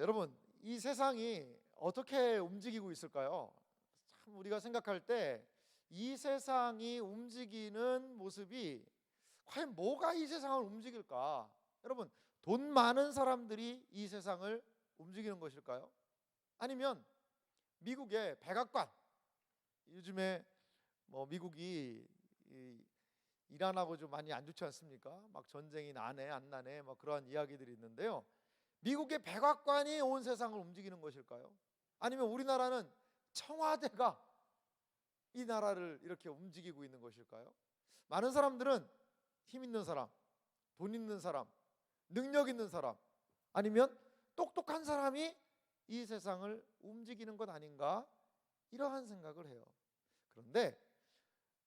여러분, 이 세상이 어떻게 움직이고 있을까요? 참 우리가 생각할 때 이 세상이 움직이는 모습이 과연 뭐가 이 세상을 움직일까? 여러분, 돈 많은 사람들이 이 세상을 움직이는 것일까요? 아니면 미국의 백악관, 요즘에 미국이 이란하고 좀 많이 안 좋지 않습니까? 막 전쟁이 나네 안 나네 막 그러한 이야기들이 있는데요. 미국의 백악관이 온 세상을 움직이는 것일까요? 아니면 우리나라는 청와대가 이 나라를 이렇게 움직이고 있는 것일까요? 많은 사람들은 힘 있는 사람, 돈 있는 사람, 능력 있는 사람, 아니면 똑똑한 사람이 이 세상을 움직이는 것 아닌가, 이러한 생각을 해요. 그런데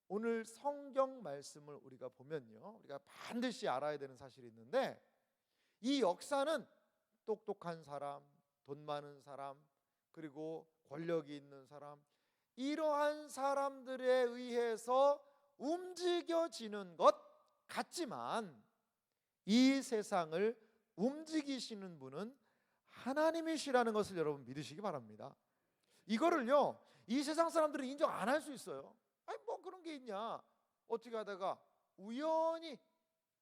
오늘 성경 말씀을 우리가 보면요, 우리가 반드시 알아야 되는 사실이 있는데, 이 역사는 똑똑한 사람, 돈 많은 사람, 그리고 권력이 있는 사람, 이러한 사람들에 의해서 움직여지는 것 같지만, 이 세상을 움직이시는 분은 하나님이시라는 것을 여러분 믿으시기 바랍니다. 이거를요, 이 세상 사람들은 인정 안 할 수 있어요. 아니 뭐 그런 게 있냐, 어떻게 하다가 우연히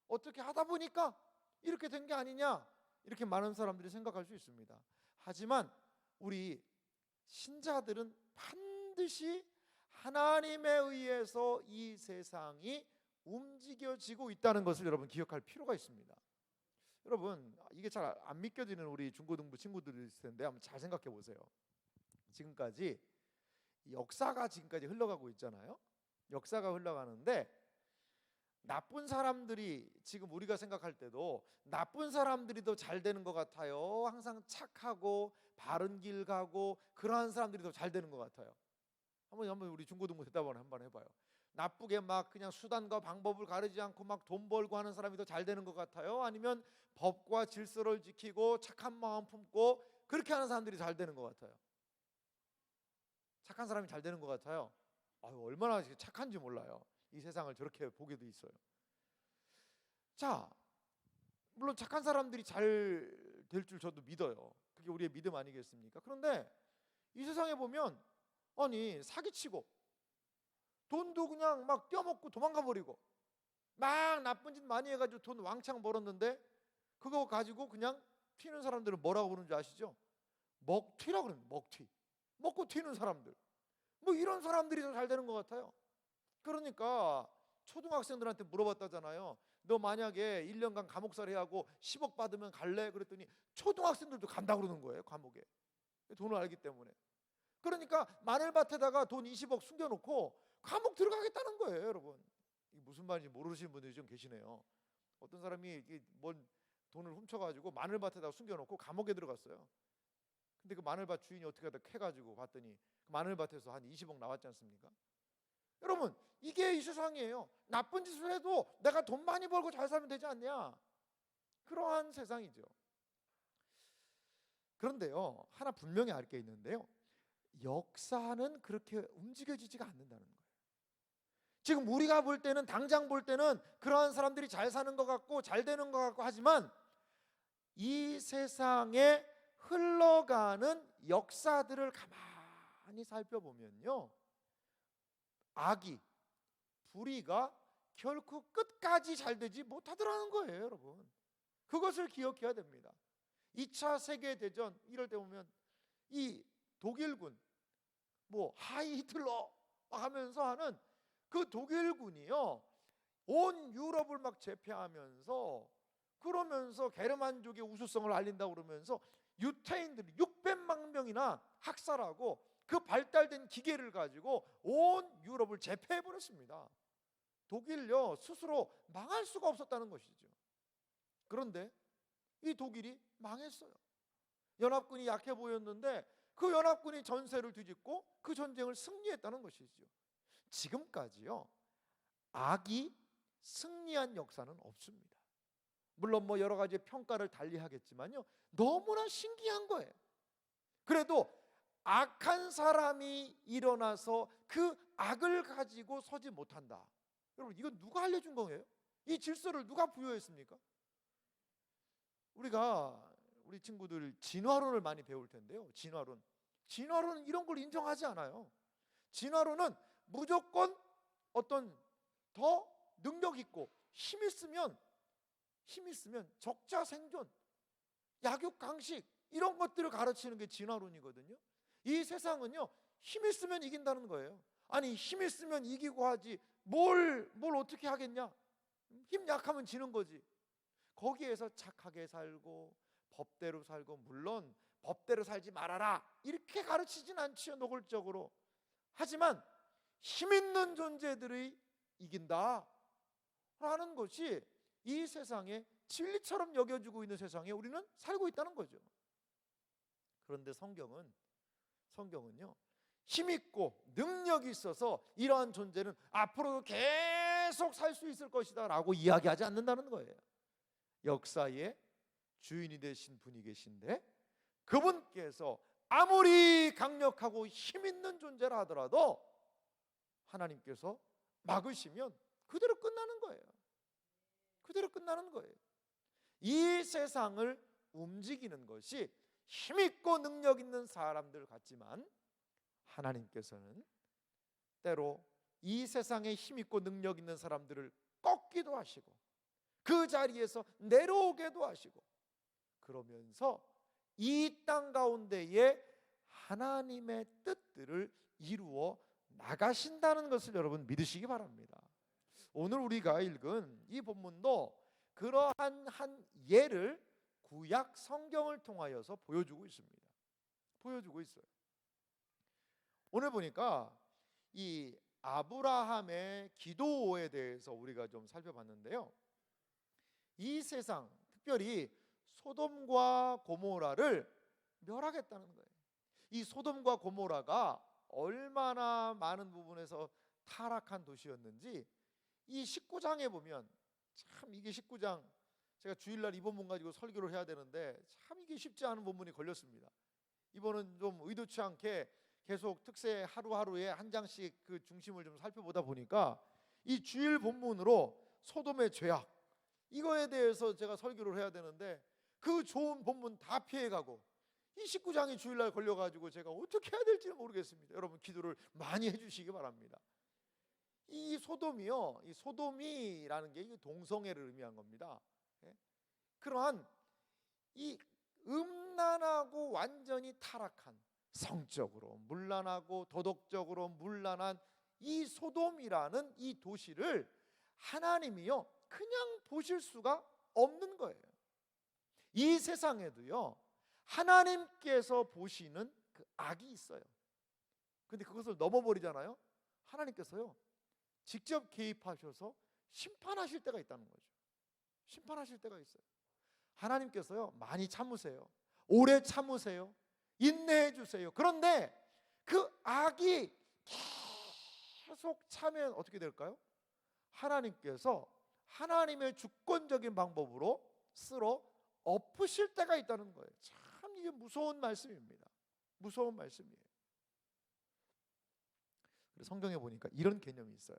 어떻게 하다 보니까 이렇게 된 게 아니냐, 이렇게 많은 사람들이 생각할 수 있습니다. 하지만 우리 신자들은 반드시 하나님에 의해서 이 세상이 움직여지고 있다는 것을 여러분 기억할 필요가 있습니다. 여러분, 이게 잘 안 믿겨지는 우리 중고등부 친구들이 있을 텐데 한번 잘 생각해 보세요. 지금까지 역사가 지금까지 흘러가고 있잖아요. 역사가 흘러가는데 나쁜 사람들이, 지금 우리가 생각할 때도 나쁜 사람들이 더 잘 되는 것 같아요? 항상 착하고 바른 길 가고 그러한 사람들이 더 잘 되는 것 같아요? 한번 우리 중고등부 대답을 한번 해봐요. 나쁘게 막 그냥 수단과 방법을 가리지 않고 막 돈 벌고 하는 사람이 더 잘 되는 것 같아요? 아니면 법과 질서를 지키고 착한 마음 품고 그렇게 하는 사람들이 잘 되는 것 같아요? 착한 사람이 잘 되는 것 같아요? 아유, 얼마나 착한지 몰라요. 이 세상을 저렇게 보게도 있어요. 자, 물론 착한 사람들이 잘 될 줄 저도 믿어요. 그게 우리의 믿음 아니겠습니까? 그런데 이 세상에 보면, 아니 사기치고 돈도 그냥 막 떼어먹고 도망가 버리고 막 나쁜 짓 많이 해가지고 돈 왕창 벌었는데 그거 가지고 그냥 튀는 사람들은 뭐라고 부르는지 아시죠? 먹튀라고 그럽니다. 먹튀. 먹고 튀는 사람들, 뭐 이런 사람들이 더 잘 되는 것 같아요. 그러니까 초등학생들한테 물어봤다잖아요. 너 만약에 1년간 감옥살이 하고 10억 받으면 갈래? 그랬더니 초등학생들도 간다 그러는 거예요, 감옥에. 돈을 알기 때문에. 그러니까 마늘밭에다가 돈 20억 숨겨놓고 감옥 들어가겠다는 거예요, 여러분. 이게 무슨 말인지 모르시는 분들이 좀 계시네요. 어떤 사람이 뭔 돈을 훔쳐가지고 마늘밭에다가 숨겨놓고 감옥에 들어갔어요. 근데 그 마늘밭 주인이 어떻게 하다 캐가지고 봤더니 그 마늘밭에서 한 20억 나왔지 않습니까? 여러분, 이게 이 세상이에요. 나쁜 짓을 해도 내가 돈 많이 벌고 잘 살면 되지 않냐, 그러한 세상이죠. 그런데요, 하나 분명히 알 게 있는데요, 역사는 그렇게 움직여지지가 않는다는 거예요. 지금 우리가 볼 때는, 당장 볼 때는 그러한 사람들이 잘 사는 것 같고 잘 되는 것 같고 하지만, 이 세상에 흘러가는 역사들을 가만히 살펴보면요, 악이, 불의가 결코 끝까지 잘 되지 못하더라는 거예요, 여러분. 그것을 기억해야 됩니다. 2차 세계대전 이럴 때 보면 이 독일군, 하이 히틀러 하면서 하는 그 독일군이요, 온 유럽을 막 제패하면서, 그러면서 게르만족의 우수성을 알린다고 그러면서 유태인들이 600만 명이나 학살하고 그 발달된 기계를 가지고 온 유럽을 제패해 버렸습니다. 독일요, 스스로 망할 수가 없었다는 것이죠. 그런데 이 독일이 망했어요. 연합군이 약해 보였는데 그 연합군이 전세를 뒤집고 그 전쟁을 승리했다는 것이죠. 지금까지요, 악이 승리한 역사는 없습니다. 물론 여러 가지 평가를 달리 하겠지만요, 너무나 신기한 거예요. 그래도 악한 사람이 일어나서 그 악을 가지고 서지 못한다. 여러분, 이건 누가 알려준 거예요? 이 질서를 누가 부여했습니까? 우리가 우리 친구들 진화론을 많이 배울 텐데요. 진화론은 이런 걸 인정하지 않아요. 진화론은 무조건 어떤 더 능력 있고 힘 있으면 적자 생존, 약육강식 이런 것들을 가르치는 게 진화론이거든요. 이 세상은요, 힘 있으면 이긴다는 거예요. 아니, 힘 있으면 이기고 하지 뭘 어떻게 하겠냐? 힘 약하면 지는 거지. 거기에서 착하게 살고 법대로 살고, 물론 법대로 살지 말아라 이렇게 가르치진 않지요, 노골적으로. 하지만 힘 있는 존재들이 이긴다 라는 것이 이 세상에 진리처럼 여겨지고 있는 세상에 우리는 살고 있다는 거죠. 그런데 성경은요, 힘있고 능력이 있어서 이러한 존재는 앞으로도 계속 살 수 있을 것이다 라고 이야기하지 않는다는 거예요. 역사의 주인이 되신 분이 계신데, 그분께서 아무리 강력하고 힘있는 존재라 하더라도 하나님께서 막으시면 그대로 끝나는 거예요. 그대로 끝나는 거예요. 이 세상을 움직이는 것이 힘있고 능력 있는 사람들 같지만, 하나님께서는 때로 이 세상에 힘있고 능력 있는 사람들을 꺾기도 하시고 그 자리에서 내려오게도 하시고, 그러면서 이 땅 가운데에 하나님의 뜻들을 이루어 나가신다는 것을 여러분 믿으시기 바랍니다. 오늘 우리가 읽은 이 본문도 그러한 한 예를 구약 성경을 통하여서 보여주고 있습니다. 보여주고 있어요. 오늘 보니까 이 아브라함의 기도에 대해서 우리가 좀 살펴봤는데요. 이 세상, 특별히 소돔과 고모라를 멸하겠다는 거예요. 이 소돔과 고모라가 얼마나 많은 부분에서 타락한 도시였는지 이 19장에 보면, 참 이게 19장, 제가 주일날 이 본문 가지고 설교를 해야 되는데 참 이게 쉽지 않은 본문이 걸렸습니다. 이번은 좀 의도치 않게 계속 특세 하루하루에 한 장씩 그 중심을 좀 살펴보다 보니까 이 주일 본문으로 소돔의 죄악, 이거에 대해서 제가 설교를 해야 되는데 그 좋은 본문 다 피해가고 이 19장이 주일날 걸려가지고 제가 어떻게 해야 될지는 모르겠습니다. 여러분 기도를 많이 해주시기 바랍니다. 이 소돔이요, 이 소돔이라는 게 동성애를 의미한 겁니다. 그러한 이 음란하고 완전히 타락한, 성적으로 문란하고 도덕적으로 문란한 이 소돔이라는 이 도시를 하나님이요 그냥 보실 수가 없는 거예요. 이 세상에도요 하나님께서 보시는 그 악이 있어요. 근데 그것을 넘어버리잖아요. 하나님께서요 직접 개입하셔서 심판하실 때가 있다는 거죠. 심판하실 때가 있어요. 하나님께서요 많이 참으세요. 오래 참으세요. 인내해 주세요. 그런데 그 악이 계속 차면 어떻게 될까요? 하나님께서 하나님의 주권적인 방법으로 쓸어 엎으실 때가 있다는 거예요. 참 이게 무서운 말씀입니다. 무서운 말씀이에요. 성경에 보니까 이런 개념이 있어요.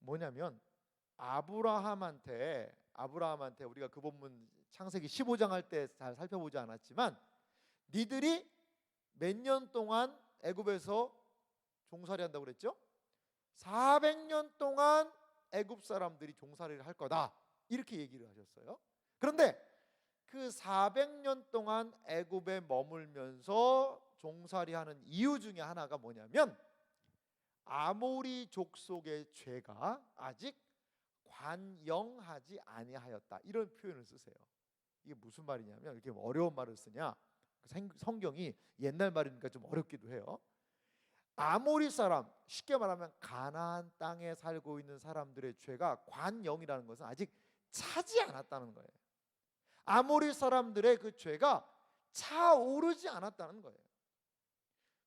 뭐냐면 아브라함한테 우리가 그 본문 창세기 15장 할 때 잘 살펴보지 않았지만, 니들이 몇 년 동안 애굽에서 종살이 한다고 그랬죠? 400년 동안 애굽 사람들이 종살이를 할 거다 이렇게 얘기를 하셨어요. 그런데 그 400년 동안 애굽에 머물면서 종살이하는 이유 중에 하나가 뭐냐면 아모리 족속의 죄가 아직 관영하지 아니하였다, 이런 표현을 쓰세요. 이게 무슨 말이냐면, 이렇게 어려운 말을 쓰냐, 성경이 옛날 말이니까 좀 어렵기도 해요. 아모리 사람, 쉽게 말하면 가나안 땅에 살고 있는 사람들의 죄가 관영이라는 것은 아직 차지 않았다는 거예요. 아모리 사람들의 그 죄가 차오르지 않았다는 거예요.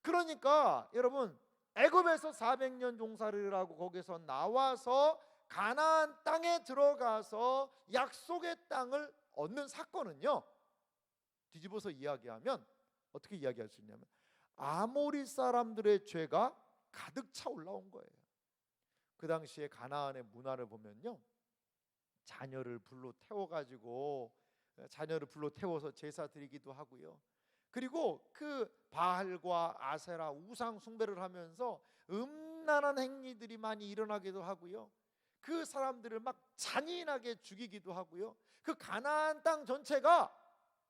그러니까 여러분 애굽에서 400년 종살이를 하고 거기서 나와서 가나안 땅에 들어가서 약속의 땅을 얻는 사건은요, 뒤집어서 이야기하면 어떻게 이야기할 수 있냐면 아모리 사람들의 죄가 가득 차 올라온 거예요. 그 당시에 가나안의 문화를 보면요, 자녀를 불로 태워가지고 자녀를 불러 태워서 제사 드리기도 하고요. 그리고 그 바알과 아세라 우상 숭배를 하면서 음란한 행위들이 많이 일어나기도 하고요. 그 사람들을 막 잔인하게 죽이기도 하고요. 그 가나안 땅 전체가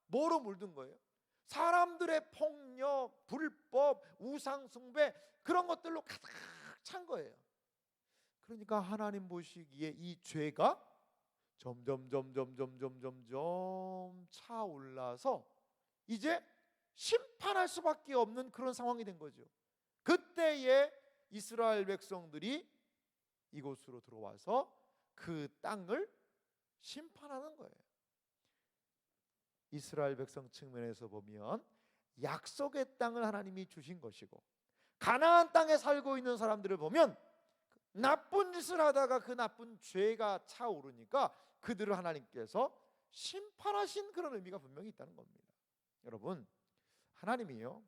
뭐로 물든 거예요? 사람들의 폭력, 불법, 우상 숭배, 그런 것들로 가득 찬 거예요. 그러니까 하나님 보시기에 이 죄가 점점 차올라서 이제 심판할 수밖에 없는 그런 상황이 된 거죠. 그때에 이스라엘 백성들이 이곳으로 들어와서 그 땅을 심판하는 거예요. 이스라엘 백성 측면에서 보면 약속의 땅을 하나님이 주신 것이고, 가나안 땅에 살고 있는 사람들을 보면 나쁜 짓을 하다가 그 나쁜 죄가 차오르니까 그들을 하나님께서 심판하신 그런 의미가 분명히 있다는 겁니다. 여러분, 하나님이요,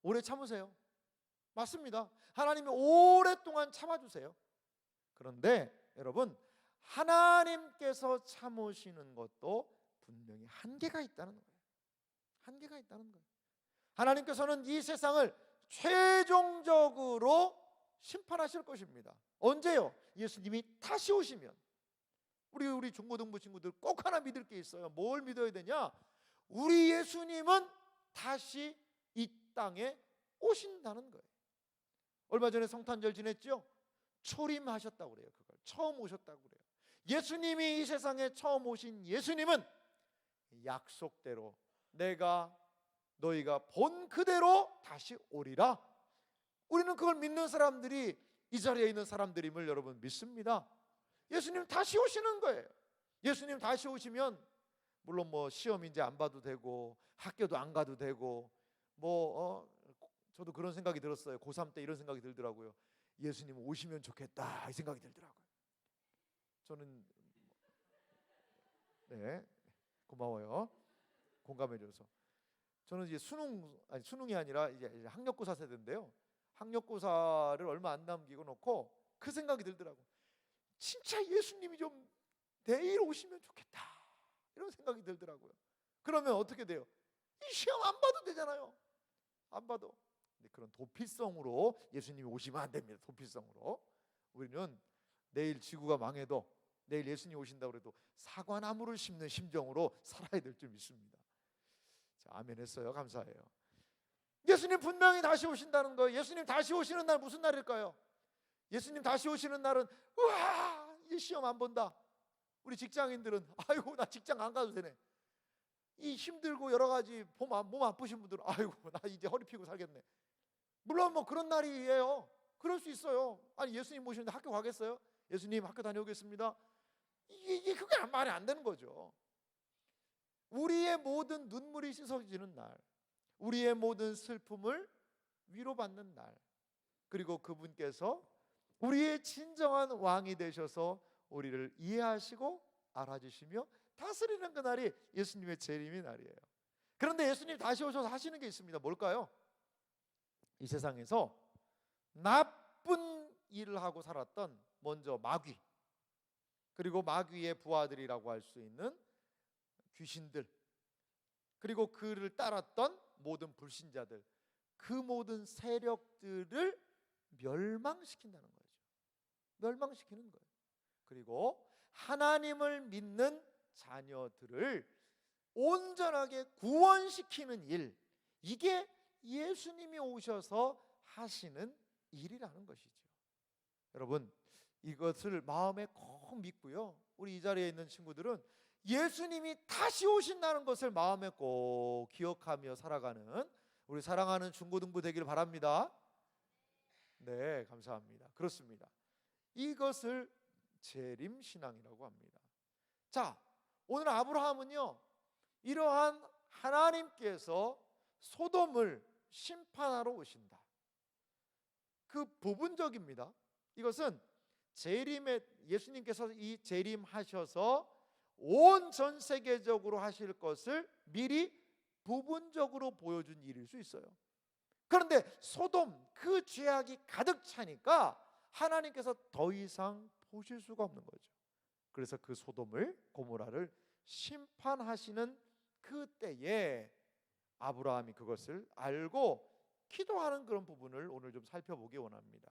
오래 참으세요. 맞습니다. 하나님이 오랫동안 참아주세요. 그런데 여러분, 하나님께서 참으시는 것도 분명히 한계가 있다는 거예요. 한계가 있다는 거예요. 하나님께서는 이 세상을 최종적으로 심판하실 것입니다. 언제요? 예수님이 다시 오시면. 우리 중고등부 친구들 꼭 하나 믿을 게 있어요. 뭘 믿어야 되냐? 우리 예수님은 다시 이 땅에 오신다는 거예요. 얼마 전에 성탄절 지냈죠? 초림하셨다고 그래요. 그걸 처음 오셨다고 그래요. 예수님이 이 세상에 처음 오신 예수님은 약속대로 너희가 본 그대로 다시 오리라. 우리는 그걸 믿는 사람들이 이 자리에 있는 사람들임을 여러분 믿습니다. 예수님 다시 오시는 거예요. 예수님 다시 오시면 물론 시험 이제 안 봐도 되고 학교도 안 가도 되고 저도 그런 생각이 들었어요. 고3 때 이런 생각이 들더라고요. 예수님 오시면 좋겠다 이 생각이 들더라고요. 저는 네, 고마워요. 공감해줘서. 저는 이제 수능이 아니라 이제 학력고사 세대인데요. 학력고사를 얼마 안 남기고 놓고 그 생각이 들더라고. 진짜 예수님이 좀 내일 오시면 좋겠다 이런 생각이 들더라고요. 그러면 어떻게 돼요? 이 시험 안 봐도 되잖아요. 안 봐도. 근데 그런 도피성으로 예수님이 오시면 안 됩니다. 도피성으로. 우리는 내일 지구가 망해도 내일 예수님 오신다고 해도 사과나무를 심는 심정으로 살아야 될 줄 믿습니다. 자, 아멘 했어요. 감사해요. 예수님 분명히 다시 오신다는 거예요. 예수님 다시 오시는 날 무슨 날일까요? 예수님 다시 오시는 날은 우와, 이 시험 안 본다. 우리 직장인들은 아이고 나 직장 안 가도 되네. 이 힘들고 여러 가지 몸 아프신 분들은 아이고 나 이제 허리 펴고 살겠네. 물론 그런 날이에요. 그럴 수 있어요. 아니 예수님 오시는데 학교 가겠어요? 예수님 학교 다녀오겠습니다. 이게 그게 말이 안 되는 거죠. 우리의 모든 눈물이 씻어지는 날, 우리의 모든 슬픔을 위로받는 날, 그리고 그분께서 우리의 진정한 왕이 되셔서 우리를 이해하시고 알아주시며 다스리는 그날이 예수님의 재림의 날이에요. 그런데 예수님 다시 오셔서 하시는 게 있습니다. 뭘까요? 이 세상에서 나쁜 일을 하고 살았던 먼저 마귀, 그리고 마귀의 부하들이라고 할 수 있는 귀신들, 그리고 그를 따랐던 모든 불신자들, 그 모든 세력들을 멸망시킨다는 거죠. 멸망시키는 거예요. 그리고 하나님을 믿는 자녀들을 온전하게 구원시키는 일, 이게 예수님이 오셔서 하시는 일이라는 것이죠. 여러분, 이것을 마음에 꼭 믿고요. 우리 이 자리에 있는 친구들은 예수님이 다시 오신다는 것을 마음에 꼭 기억하며 살아가는 우리 사랑하는 중고등부 되기를 바랍니다. 네, 감사합니다. 그렇습니다. 이것을 재림신앙이라고 합니다. 자, 오늘 아브라함은요, 이러한 하나님께서 소돔을 심판하러 오신다, 그 부분적입니다. 이것은 예수님께서 이 재림하셔서 온 전 세계적으로 하실 것을 미리 부분적으로 보여준 일일 수 있어요. 그런데 소돔, 그 죄악이 가득 차니까 하나님께서 더 이상 보실 수가 없는 거죠. 그래서 그 소돔을 고모라를 심판하시는 그때에 아브라함이 그것을 알고 기도하는 그런 부분을 오늘 좀 살펴보기 원합니다.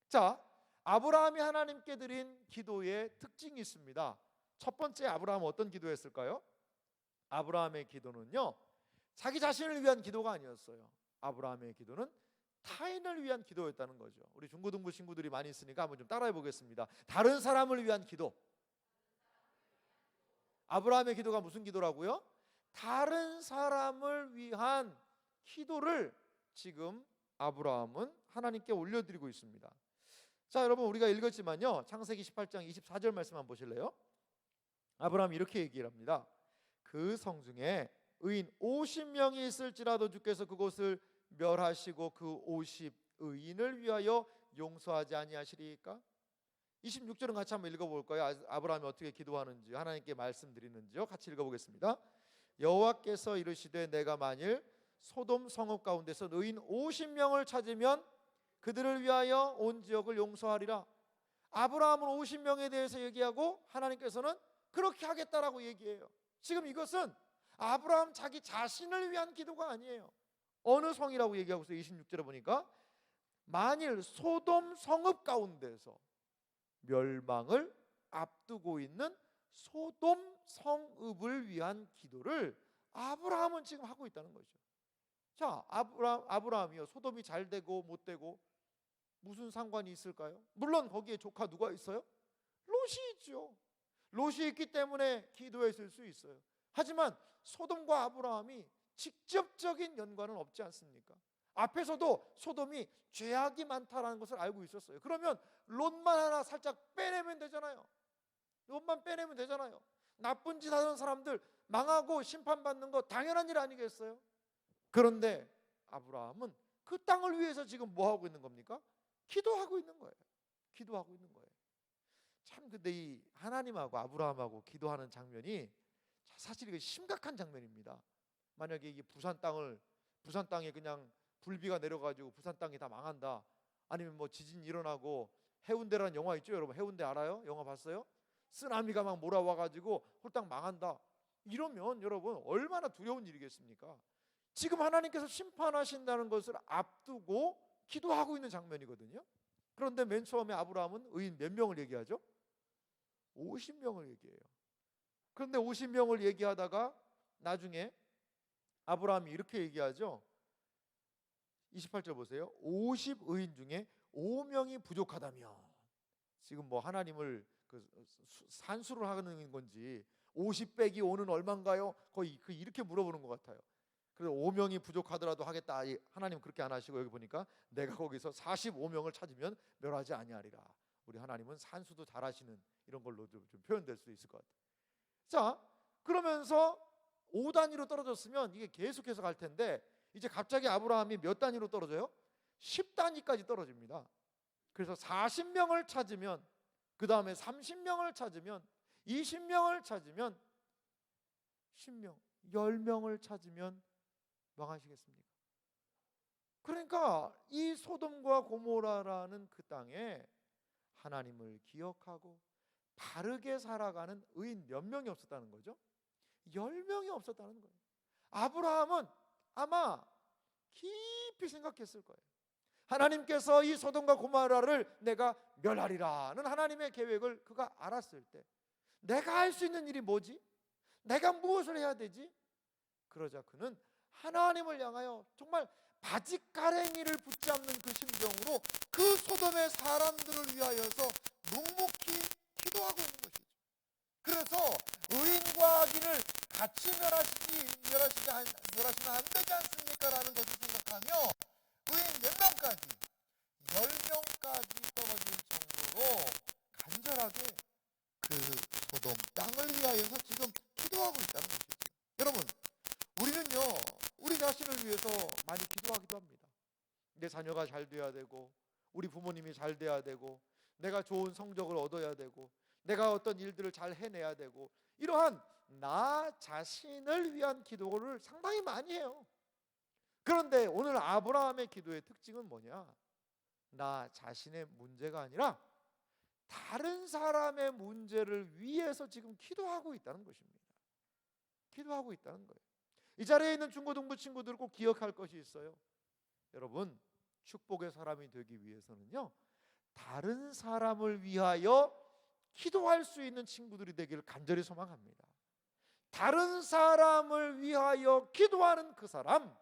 자, 아브라함이 하나님께 드린 기도의 특징이 있습니다. 첫 번째, 아브라함은 어떤 기도했을까요? 아브라함의 기도는요, 자기 자신을 위한 기도가 아니었어요. 아브라함의 기도는 타인을 위한 기도였다는 거죠. 우리 중고등부 친구들이 많이 있으니까 한번 좀 따라해 보겠습니다. 다른 사람을 위한 기도. 아브라함의 기도가 무슨 기도라고요? 다른 사람을 위한 기도를 지금 아브라함은 하나님께 올려드리고 있습니다. 자, 여러분, 우리가 읽었지만요, 창세기 18장 24절 말씀 한번 보실래요? 아브라함이 이렇게 얘기를 합니다. 그 성중에 의인 50명이 있을지라도 주께서 그곳을 멸하시고 그 50의인을 위하여 용서하지 아니하시리까? 26절은 같이 한번 읽어볼까요? 아브라함이 어떻게 기도하는지, 하나님께 말씀드리는지요. 같이 읽어보겠습니다. 여호와께서 이르시되 내가 만일 소돔 성읍 가운데서 의인 50명을 찾으면 그들을 위하여 온 지역을 용서하리라. 아브라함은 50명에 대해서 얘기하고 하나님께서는 그렇게 하겠다라고 얘기해요. 지금 이것은 아브라함 자기 자신을 위한 기도가 아니에요. 어느 성이라고 얘기하고 있어요? 26절에 보니까 만일 소돔 성읍 가운데서 멸망을 앞두고 있는 소돔 성읍을 위한 기도를 아브라함은 지금 하고 있다는 거죠. 자, 아브라함이요, 소돔이 잘 되고 못 되고 무슨 상관이 있을까요? 물론 거기에 조카 누가 있어요? 롯이 있죠. 롯이 있기 때문에 기도했을 수 있어요. 하지만 소돔과 아브라함이 직접적인 연관은 없지 않습니까? 앞에서도 소돔이 죄악이 많다라는 것을 알고 있었어요. 그러면 롯만 하나 살짝 빼내면 되잖아요. 롯만 빼내면 되잖아요. 나쁜 짓 하는 사람들 망하고 심판받는 거 당연한 일 아니겠어요? 그런데 아브라함은 그 땅을 위해서 지금 뭐 하고 있는 겁니까? 기도하고 있는 거예요. 기도하고 있는 거예요. 참, 근데 이 하나님하고 아브라함하고 기도하는 장면이 사실 이거 심각한 장면입니다. 만약에 이게 부산 땅에 그냥 불비가 내려가지고 부산 땅이 다 망한다, 아니면 뭐 지진 일어나고, 해운대라는 영화 있죠, 여러분? 해운대 알아요? 영화 봤어요? 쓰나미가 막 몰아와가지고 홀딱 망한다, 이러면 여러분 얼마나 두려운 일이겠습니까? 지금 하나님께서 심판하신다는 것을 앞두고 기도하고 있는 장면이거든요. 그런데 맨 처음에 아브라함은 의인 몇 명을 얘기하죠? 50명을 얘기해요. 그런데 50명을 얘기하다가 나중에 아브라함이 이렇게 얘기하죠. 28절 보세요. 50의인 중에 5명이 부족하다며. 지금 뭐 하나님을 산수를 하는 건지 50 빼기 5는 얼마인가요? 거의 이렇게 물어보는 것 같아요. 그래서 5명이 부족하더라도 하겠다. 하나님 그렇게 안 하시고 여기 보니까 내가 거기서 45명을 찾으면 멸하지 아니하리라. 우리 하나님은 산수도 잘하시는, 이런 걸로 좀 표현될 수 있을 것 같아요. 자, 그러면서 5단위로 떨어졌으면 이게 계속해서 갈 텐데, 이제 갑자기 아브라함이 몇 단위로 떨어져요? 10단위까지 떨어집니다. 그래서 40명을 찾으면, 그 다음에 30명을 찾으면, 20명을 찾으면, 10명, 10명을 찾으면 망하시겠습니까? 그러니까 이 소돔과 고모라라는 그 땅에 하나님을 기억하고 바르게 살아가는 의인 몇 명이 없었다는 거죠? 10명이 없었다는 거예요. 아브라함은 아마 깊이 생각했을 거예요. 하나님께서 이 소돔과 고모라를 내가 멸하리라는 하나님의 계획을 그가 알았을 때, 내가 할 수 있는 일이 뭐지? 내가 무엇을 해야 되지? 그러자 그는 하나님을 향하여 정말 바짓가랭이를 붙잡는 그 심정으로 그 소돔의 사람들을 위하여서 묵묵히 기도하고 있는 것이죠. 그래서 의인과 악인을 같이 멸하시면 안 되지 않습니까? 라는 것을 생각하며 의인 몇 명까지? 10명까지 떨어질 정도로 간절하게 그 소돔 땅을 위하여서 지금 기도하고 있다는 것이죠. 여러분, 우리는요, 우리 자신을 위해서 많이 기도하기도 합니다. 내 자녀가 잘 돼야 되고, 우리 부모님이 잘 돼야 되고, 내가 좋은 성적을 얻어야 되고, 내가 어떤 일들을 잘 해내야 되고, 이러한 나 자신을 위한 기도를 상당히 많이 해요. 그런데 오늘 아브라함의 기도의 특징은 뭐냐? 나 자신의 문제가 아니라 다른 사람의 문제를 위해서 지금 기도하고 있다는 것입니다. 기도하고 있다는 거예요. 이 자리에 있는 중고등부 친구들 꼭 기억할 것이 있어요. 여러분, 축복의 사람이 되기 위해서는요, 다른 사람을 위하여 기도할 수 있는 친구들이 되기를 간절히 소망합니다. 다른 사람을 위하여 기도하는 그 사람,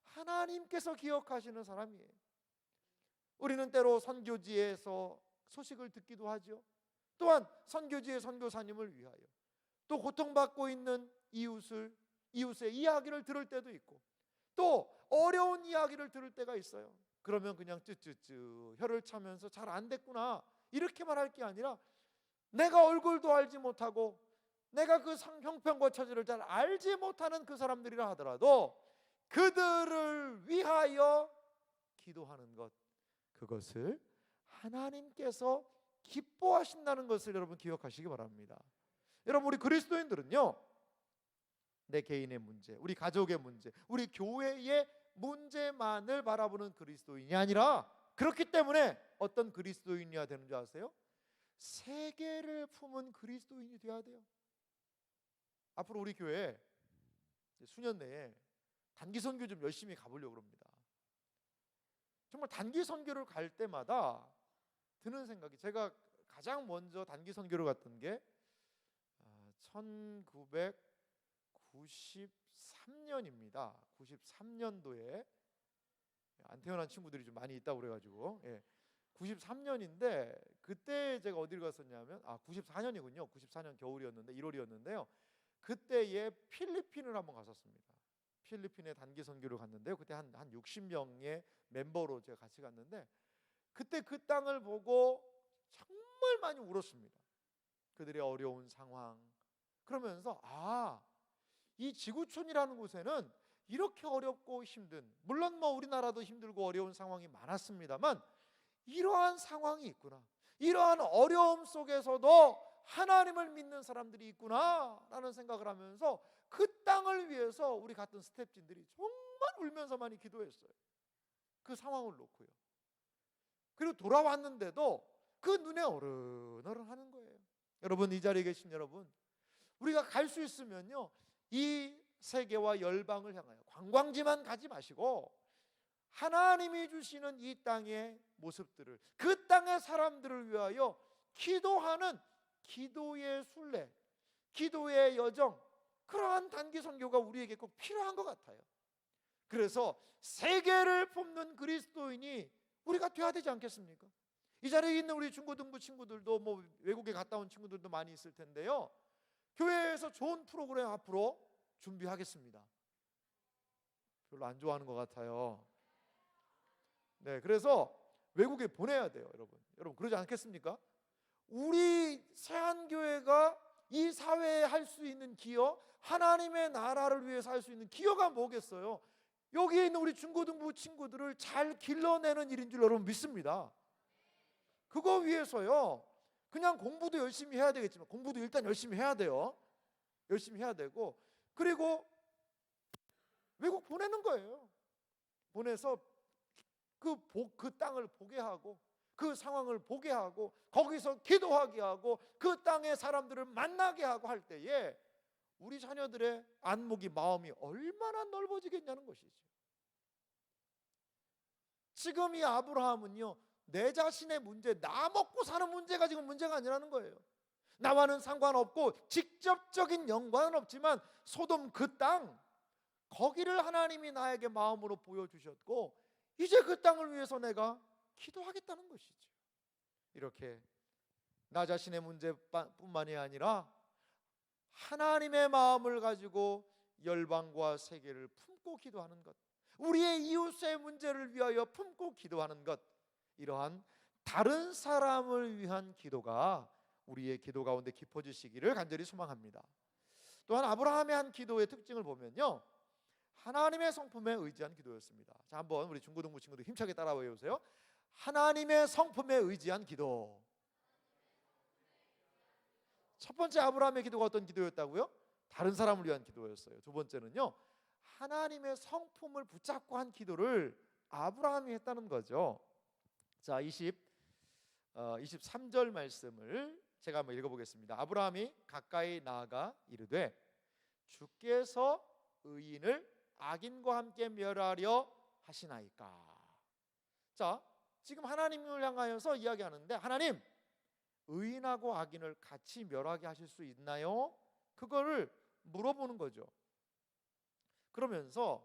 하나님께서 기억하시는 사람이에요. 우리는 때로 선교지에서 소식을 듣기도 하죠. 또한 선교지의 선교사님을 위하여, 또 고통받고 있는 이웃의 이야기를 들을 때도 있고, 또 어려운 이야기를 들을 때가 있어요. 그러면 그냥 쯔쯔쯔 혀를 차면서 잘 안 됐구나 이렇게만 할 게 아니라, 내가 얼굴도 알지 못하고 내가 그 형편과 처지를 잘 알지 못하는 그 사람들이라 하더라도 그들을 위하여 기도하는 것, 그것을 하나님께서 기뻐하신다는 것을 여러분 기억하시기 바랍니다. 여러분, 우리 그리스도인들은요, 내 개인의 문제, 우리 가족의 문제, 우리 교회의 문제만을 바라보는 그리스도인이 아니라, 그렇기 때문에 어떤 그리스도인이어야 되는 줄 아세요? 세계를 품은 그리스도인이 되어야 돼요. 앞으로 우리 교회 수년 내에 단기 선교 좀 열심히 가보려고 합니다. 정말 단기 선교를 갈 때마다 드는 생각이, 제가 가장 먼저 단기 선교를 갔던 게 1993년입니다. 93년도에 안 태어난 친구들이 좀 많이 있다고 그래가지고 93년인데 그때 제가 어디를 갔었냐면 94년이군요. 94년 겨울이었는데 1월이었는데요. 그때에 필리핀을 한번 갔었습니다. 필리핀에 단기 선교를 갔는데요. 그때 한 60명의 멤버로 제가 같이 갔는데, 그때 그 땅을 보고 정말 많이 울었습니다. 그들의 어려운 상황. 그러면서 이 지구촌이라는 곳에는 이렇게 어렵고 힘든, 물론 뭐 우리나라도 힘들고 어려운 상황이 많았습니다만, 이러한 상황이 있구나, 이러한 어려움 속에서도 하나님을 믿는 사람들이 있구나라는 생각을 하면서 그 땅을 위해서 우리 같은 스태프진들이 정말 울면서 많이 기도했어요. 그 상황을 놓고요. 그리고 돌아왔는데도 그 눈에 어른어른하는 거예요. 여러분, 이 자리에 계신 여러분, 우리가 갈 수 있으면요, 이 세계와 열방을 향하여 관광지만 가지 마시고 하나님이 주시는 이 땅의 모습들을, 그 땅의 사람들을 위하여 기도하는 기도의 순례, 기도의 여정, 그러한 단기 선교가 우리에게 꼭 필요한 것 같아요. 그래서 세계를 품는 그리스도인이 우리가 되어야 되지 않겠습니까? 이 자리에 있는 우리 중고등부 친구들도 뭐 외국에 갔다 온 친구들도 많이 있을 텐데요, 교회에서 좋은 프로그램 앞으로 준비하겠습니다. 별로 안 좋아하는 것 같아요. 네, 그래서 외국에 보내야 돼요, 여러분 그러지 않겠습니까? 우리 세안교회가 이 사회에 할 수 있는 기여, 하나님의 나라를 위해서 할 수 있는 기여가 뭐겠어요? 여기에 있는 우리 중고등부 친구들을 잘 길러내는 일인 줄 여러분 믿습니다. 그거 위해서요, 그냥 공부도 열심히 해야 되겠지만, 공부도 일단 열심히 해야 돼요. 열심히 해야 되고, 그리고 외국 보내는 거예요. 보내서 그 땅을 보게 하고, 그 상황을 보게 하고, 거기서 기도하게 하고, 그 땅의 사람들을 만나게 하고 할 때에 우리 자녀들의 안목이, 마음이 얼마나 넓어지겠냐는 것이죠. 지금 이 아브라함은요, 내 자신의 문제, 나 먹고 사는 문제가 지금 문제가 아니라는 거예요. 나와는 상관없고 직접적인 연관은 없지만 소돔 그 땅, 거기를 하나님이 나에게 마음으로 보여주셨고, 이제 그 땅을 위해서 내가 기도하겠다는 것이죠. 이렇게 나 자신의 문제뿐만이 아니라 하나님의 마음을 가지고 열방과 세계를 품고 기도하는 것, 우리의 이웃의 문제를 위하여 품고 기도하는 것, 이러한 다른 사람을 위한 기도가 우리의 기도 가운데 깊어지시기를 간절히 소망합니다. 또한 아브라함의 한 기도의 특징을 보면요, 하나님의 성품에 의지한 기도였습니다. 자, 한번 우리 중고등부 친구들 힘차게 따라와 보세요. 하나님의 성품에 의지한 기도. 첫 번째 아브라함의 기도가 어떤 기도였다고요? 다른 사람을 위한 기도였어요. 두 번째는요, 하나님의 성품을 붙잡고 한 기도를 아브라함이 했다는 거죠. 자, 23절 말씀을 제가 한번 읽어보겠습니다. 아브라함이 가까이 나아가 이르되 주께서 의인을 악인과 함께 멸하려 하시나이까. 자, 지금 하나님을 향하여서 이야기하는데, 하나님, 의인하고 악인을 같이 멸하게 하실 수 있나요? 그거를 물어보는 거죠. 그러면서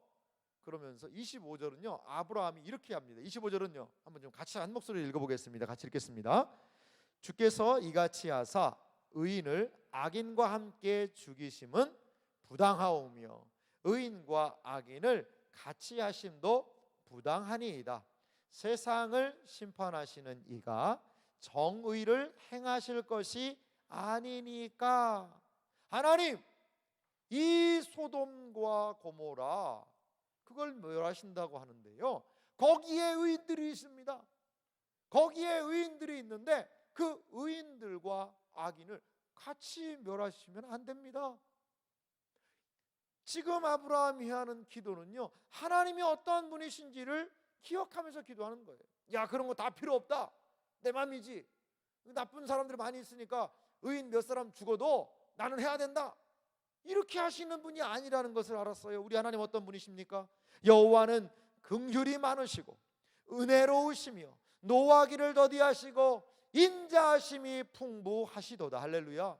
25절은요 아브라함이 이렇게 합니다. 25절은요 한번 좀 같이 한 목소리로 읽어보겠습니다. 같이 읽겠습니다. 주께서 이같이 하사 의인을 악인과 함께 죽이심은 부당하오며 의인과 악인을 같이 하심도 부당하니이다. 세상을 심판하시는 이가 정의를 행하실 것이 아니니까. 하나님, 이 소돔과 고모라 그걸 멸하신다고 하는데요, 거기에 의인들이 있습니다. 거기에 의인들이 있는데 그 의인들과 악인을 같이 멸하시면 안 됩니다. 지금 아브라함이 하는 기도는요, 하나님이 어떤 분이신지를 기억하면서 기도하는 거예요. 야, 그런 거 다 필요 없다. 내 맘이지. 나쁜 사람들이 많이 있으니까 의인 몇 사람 죽어도 나는 해야 된다. 이렇게 하시는 분이 아니라는 것을 알았어요. 우리 하나님 어떤 분이십니까? 여호와는 긍휼이 많으시고 은혜로우시며 노하기를 더디하시고 인자하심이 풍부하시도다. 할렐루야.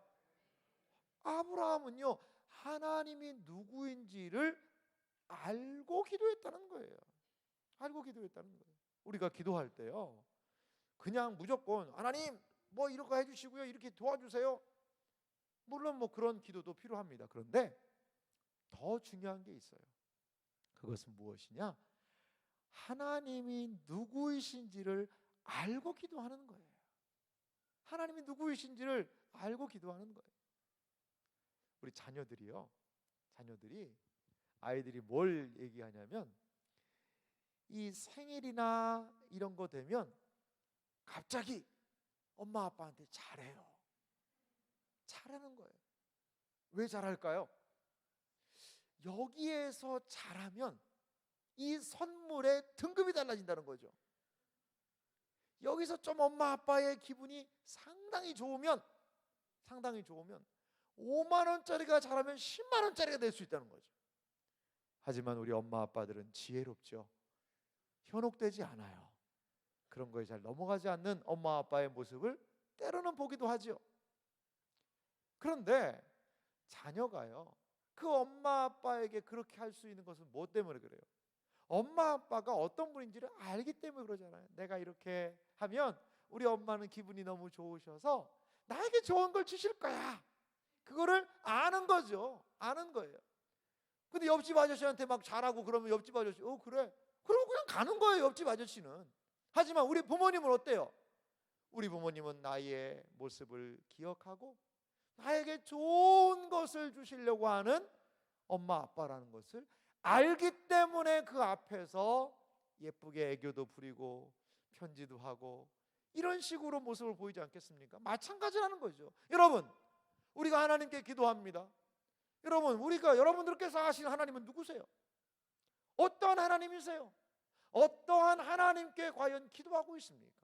아브라함은요 하나님이 누구인지를 알고 기도했다는 거예요. 알고 기도했다는 거예요. 우리가 기도할 때요 그냥 무조건 하나님 뭐 이런 거 해주시고요, 이렇게 도와주세요, 물론 뭐 그런 기도도 필요합니다. 그런데 더 중요한 게 있어요. 그것은 무엇이냐? 하나님이 누구이신지를 알고 기도하는 거예요. 하나님이 누구이신지를 알고 기도하는 거예요. 우리 자녀들이 아이들이 뭘 얘기하냐면, 이 생일이나 이런 거 되면 갑자기 엄마 아빠한테 잘해요. 잘하는 거예요. 왜 잘할까요? 여기에서 잘하면 이 선물의 등급이 달라진다는 거죠. 여기서 좀 엄마 아빠의 기분이 상당히 좋으면 5만 원짜리가 잘하면 10만 원짜리가 될 수 있다는 거죠. 하지만 우리 엄마 아빠들은 지혜롭죠. 현혹되지 않아요. 그런 거에 잘 넘어가지 않는 엄마 아빠의 모습을 때로는 보기도 하죠. 그런데 자녀가요 그 엄마 아빠에게 그렇게 할 수 있는 것은 뭐 때문에 그래요? 엄마 아빠가 어떤 분인지를 알기 때문에 그러잖아요. 내가 이렇게 하면 우리 엄마는 기분이 너무 좋으셔서 나에게 좋은 걸 주실 거야. 그거를 아는 거죠. 아는 거예요. 근데 옆집 아저씨한테 막 잘하고 그러면 옆집 아저씨 그래? 그러고 그냥 가는 거예요, 옆집 아저씨는. 하지만 우리 부모님은 어때요? 우리 부모님은 나의 모습을 기억하고 나에게 좋은 것을 주시려고 하는 엄마 아빠라는 것을 알기 때문에 그 앞에서 예쁘게 애교도 부리고 편지도 하고 이런 식으로 모습을 보이지 않겠습니까? 마찬가지라는 거죠. 여러분, 우리가 하나님께 기도합니다. 여러분, 우리가 여러분들께서 아시는 하나님은 누구세요? 어떠한 하나님이세요? 어떠한 하나님께 과연 기도하고 있습니까?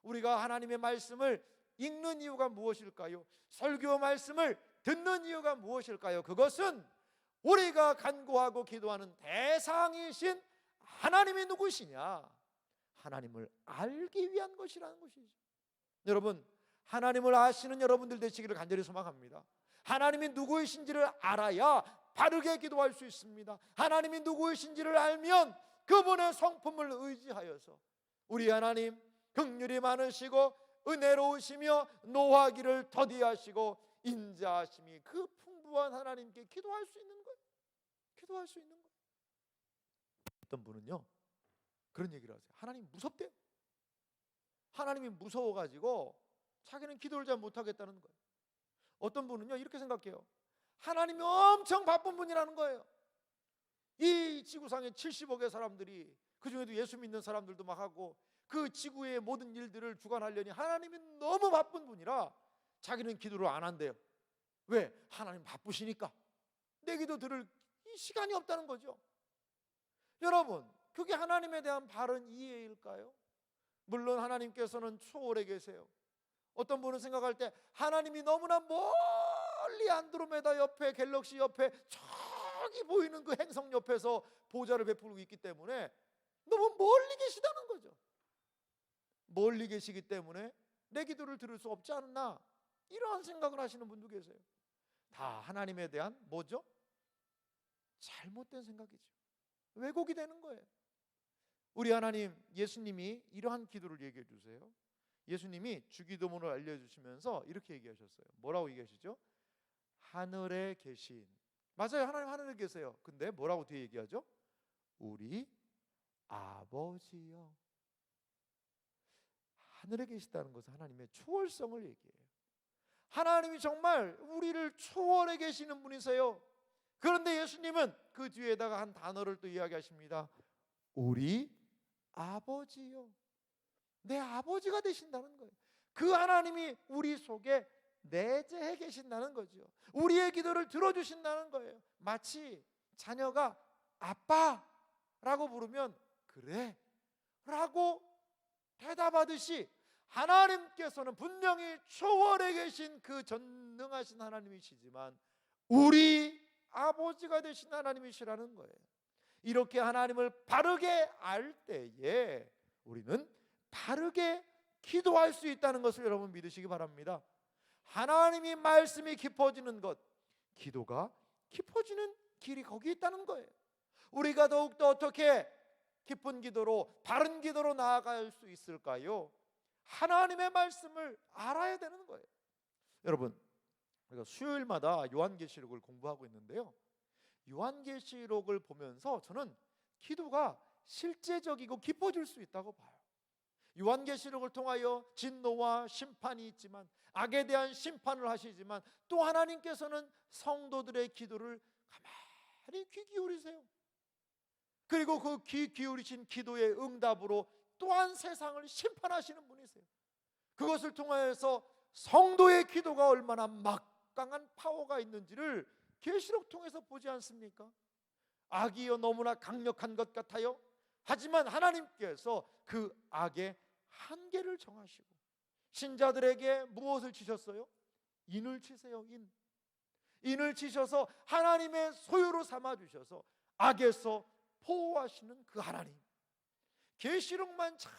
우리가 하나님의 말씀을 읽는 이유가 무엇일까요? 설교 말씀을 듣는 이유가 무엇일까요? 그것은 우리가 간구하고 기도하는 대상이신 하나님이 누구시냐? 하나님을 알기 위한 것이라는 것이죠. 여러분, 하나님을 아시는 여러분들 되시기를 간절히 소망합니다. 하나님이 누구이신지를 알아야 바르게 기도할 수 있습니다. 하나님이 누구이신지를 알면 그분의 성품을 의지하여서 우리 하나님 긍휼이 많으시고 은혜로우시며 노하기를 더디하시고 인자하심이 그 풍부한 하나님께 기도할 수 있는 거예요. 기도할 수 있는 거예요. 어떤 분은요 그런 얘기를 하세요. 하나님 무섭대요. 하나님이 무서워가지고 자기는 기도를 잘 못하겠다는 거예요. 어떤 분은요 이렇게 생각해요. 하나님이 엄청 바쁜 분이라는 거예요. 이 지구상에 70억의 사람들이, 그 중에도 예수 믿는 사람들도 막 하고 그 지구의 모든 일들을 주관하려니 하나님이 너무 바쁜 분이라 자기는 기도를 안 한대요. 왜? 하나님 바쁘시니까. 내 기도 들을 이 시간이 없다는 거죠. 여러분, 그게 하나님에 대한 바른 이해일까요? 물론 하나님께서는 초월해 계세요. 어떤 분은 생각할 때 하나님이 너무나 멀리 안드로메다 옆에, 갤럭시 옆에, 저기 보이는 그 행성 옆에서 보좌를 베풀고 있기 때문에 너무 멀리 계시다는 거죠. 멀리 계시기 때문에 내 기도를 들을 수 없지 않나, 이러한 생각을 하시는 분도 계세요. 다 하나님에 대한 뭐죠? 잘못된 생각이죠. 왜곡이 되는 거예요. 우리 하나님, 예수님이 이러한 기도를 얘기해 주세요. 예수님이 주기도문을 알려주시면서 이렇게 얘기하셨어요. 뭐라고 얘기하시죠? 하늘에 계신, 맞아요, 하나님 하늘에 계세요. 근데 뭐라고 뒤에 얘기하죠? 우리 아버지요. 하늘에 계시다는 것은 하나님의 초월성을 얘기해요. 하나님이 정말 우리를 초월해 계시는 분이세요. 그런데 예수님은 그 뒤에다가 한 단어를 또 이야기하십니다. 우리 아버지요. 내 아버지가 되신다는 거예요. 그 하나님이 우리 속에 내재해 계신다는 거죠. 우리의 기도를 들어주신다는 거예요. 마치 자녀가 아빠라고 부르면 그래 라고 대답하듯이 하나님께서는 분명히 초월해 계신 그 전능하신 하나님이시지만 우리 아버지가 되신 하나님이시라는 거예요. 이렇게 하나님을 바르게 알 때에 우리는 바르게 기도할 수 있다는 것을 여러분 믿으시기 바랍니다. 하나님이 말씀이 깊어지는 것, 기도가 깊어지는 길이 거기 있다는 거예요. 우리가 더욱더 어떻게 깊은 기도로, 바른 기도로 나아갈 수 있을까요? 하나님의 말씀을 알아야 되는 거예요. 여러분, 우리가 수요일마다 요한계시록을 공부하고 있는데요, 요한계시록을 보면서 저는 기도가 실제적이고 깊어질 수 있다고 봐요. 요한계시록을 통하여 진노와 심판이 있지만, 악에 대한 심판을 하시지만, 또 하나님께서는 성도들의 기도를 가만히 귀 기울이세요. 그리고 그 귀 기울이신 기도의 응답으로 또한 세상을 심판하시는 분이세요. 그것을 통하여서 성도의 기도가 얼마나 막강한 파워가 있는지를 계시록 통해서 보지 않습니까? 악이요 너무나 강력한 것 같아요. 하지만 하나님께서 그 악의 한계를 정하시고 신자들에게 무엇을 치셨어요? 인을 치세요. 인을 치셔서 하나님의 소유로 삼아 주셔서 악에서 보호하시는 그 하나님. 계시록만 잘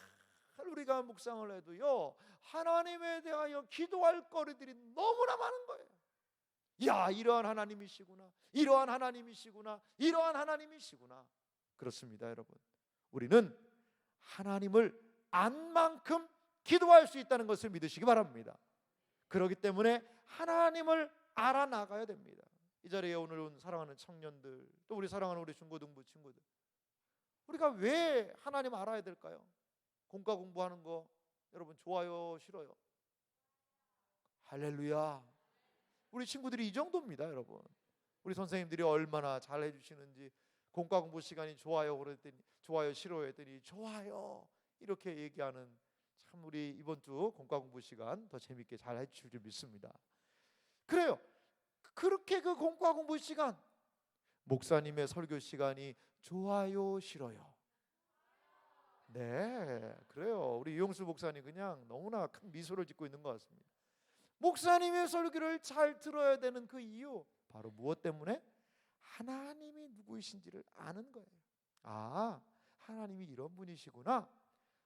우리가 묵상을 해도요, 하나님에 대하여 기도할 거리들이 너무나 많은 거예요. 야, 이러한 하나님이시구나, 이러한 하나님이시구나, 이러한 하나님이시구나. 그렇습니다, 여러분. 우리는 하나님을 안 만큼 기도할 수 있다는 것을 믿으시기 바랍니다. 그렇기 때문에 하나님을 알아나가야 됩니다. 이 자리에 오늘 온 사랑하는 청년들, 또 우리 사랑하는 우리 중고등부 친구들, 우리가 왜 하나님 알아야 될까요? 공과 공부하는 거 여러분 좋아요, 싫어요? 할렐루야. 우리 친구들이 이 정도입니다, 여러분. 우리 선생님들이 얼마나 잘 해주시는지, 공과 공부 시간이 좋아요 그랬더니 좋아요, 싫어요 했더니 좋아요 이렇게 얘기하는, 참 우리 이번 주 공과 공부 시간 더 재밌게 잘 해주실 줄 믿습니다. 그래요. 그렇게 그 공과 공부 시간, 목사님의 설교 시간이 좋아요, 싫어요? 네, 그래요. 우리 이용수 목사님 그냥 너무나 큰 미소를 짓고 있는 것 같습니다. 목사님의 설교를 잘 들어야 되는 그 이유, 바로 무엇 때문에? 하나님이 누구이신지를 아는 거예요. 아, 하나님이 이런 분이시구나.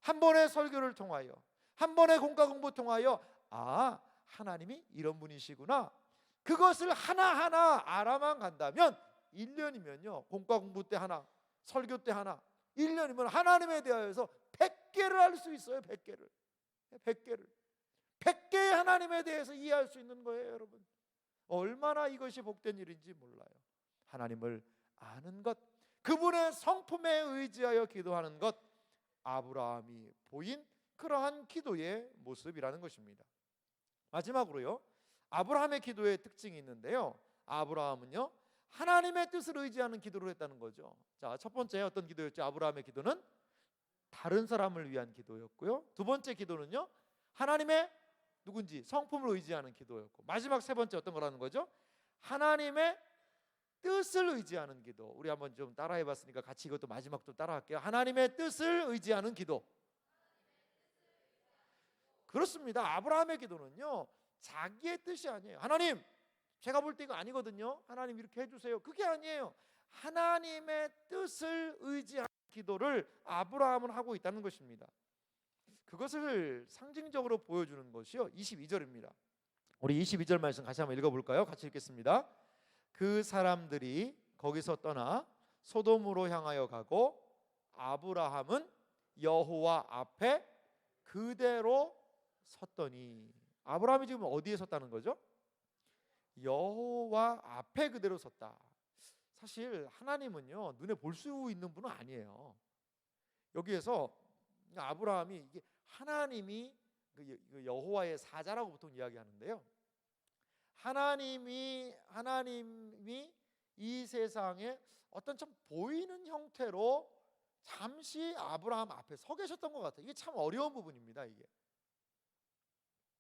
한 번의 설교를 통하여, 한 번의 공과 공부 통하여, 아, 하나님이 이런 분이시구나. 그것을 하나하나 알아만 간다면 1년이면요, 공과 공부 때 하나, 설교 때 하나, 1년이면 하나님에 대하여서 100개를 알 수 있어요. 100개를 100개의 하나님에 대해서 이해할 수 있는 거예요, 여러분. 얼마나 이것이 복된 일인지 몰라요. 하나님을 아는 것, 그분의 성품에 의지하여 기도하는 것, 아브라함이 보인 그러한 기도의 모습이라는 것입니다. 마지막으로요, 아브라함의 기도의 특징이 있는데요, 아브라함은요 하나님의 뜻을 의지하는 기도를 했다는 거죠. 자, 첫 번째 어떤 기도였죠? 아브라함의 기도는 다른 사람을 위한 기도였고요, 두 번째 기도는요 하나님의 누군지 성품을 의지하는 기도였고, 마지막 세 번째 어떤 거라는 거죠? 하나님의 뜻을 의지하는 기도. 우리 한번 좀 따라해 봤으니까 같이 이것도 마지막 좀 따라할게요. 하나님의 뜻을 의지하는 기도. 그렇습니다. 아브라함의 기도는요 자기의 뜻이 아니에요. 하나님, 제가 볼 때 이거 아니거든요. 하나님 이렇게 해주세요. 그게 아니에요. 하나님의 뜻을 의지한 기도를 아브라함은 하고 있다는 것입니다. 그것을 상징적으로 보여주는 것이요 22절입니다. 우리 22절 말씀 같이 한번 읽어볼까요? 같이 읽겠습니다. 그 사람들이 거기서 떠나 소돔으로 향하여 가고 아브라함은 여호와 앞에 그대로 섰더니, 아브라함이 지금 어디에 섰다는 거죠? 여호와 앞에 그대로 섰다. 사실 하나님은요 눈에 볼 수 있는 분은 아니에요. 여기에서 아브라함이 이게 하나님이 그 여호와의 사자라고 보통 이야기하는데요. 하나님이 이 세상에 어떤 참 보이는 형태로 잠시 아브라함 앞에 서 계셨던 것 같아요. 이게 참 어려운 부분입니다. 이게